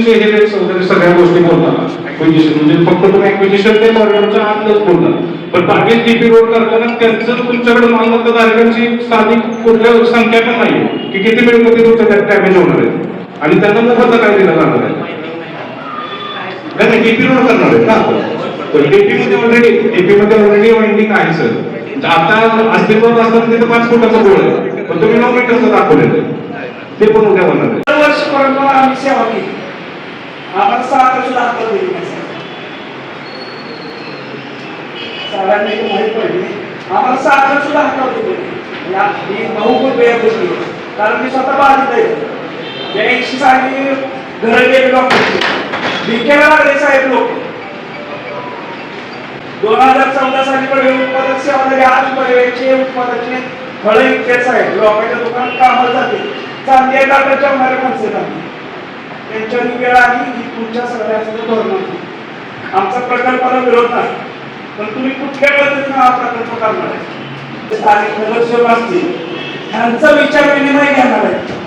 ऍक्विजिशनचे हे रेट्स वगैरे सगळ्या गोष्टी बोलतात. ऍक्विजिशन म्हणजे फक्त तुम्ही ऍक्विजिशन ते कॉरिडॉरच्या आतच बोलतात, पण बाकीच डीपी रोड करताना त्यांचं तुमच्याकडे मालमत्ता धारकांची साधी कुठल्या संख्या पण नाही की किती मिळकती तुमच्या त्यात डॅमेज होणार आहे आणि त्यांना मोबदला काय दिला जाणार आहे. नाही डीपी रोड करणार आहे ना, डीपी मध्ये ऑलरेडी वाइंडिंग आहे सर. आता अस्तित्वात असताना तिथे 5 फुटाचा गोळ आहे, पण तुम्ही 9 मीटरचं दाखवलेलं आहे, ते पण उद्या होणार आहे. वर्ष परंपरा आम्ही सेवा केली, आम्हाला 7 वर्ष लागतात दिली नाही सगळ्यांना माहित पडली, आम्हाला 7 वर्ष लागतात दिली ही बहुत वेळ गोष्टी, कारण मी स्वतः बाधित आहे. या 100 साली घर गेले भिकेला लागले साहेब लोक. 2014 साली पण उत्पादक सेवा झाली, आज पर्यायचे उत्पादनाचे फळे विकते साहेब लोकांच्या दुकानात कामाला जाते, चांदी टाटाच्या होणारे माणसं त्यांच्या वेळ आली ही तुमच्या सगळ्यांचं धोरण. आमचा प्रकल्पाला विरोध नाही, पण तुम्ही कुठल्या पद्धतीने हा प्रकल्प करणार आहे, स्थानिक नगरसेवक असतील त्यांचा विचार विनिमय घेणार आहे.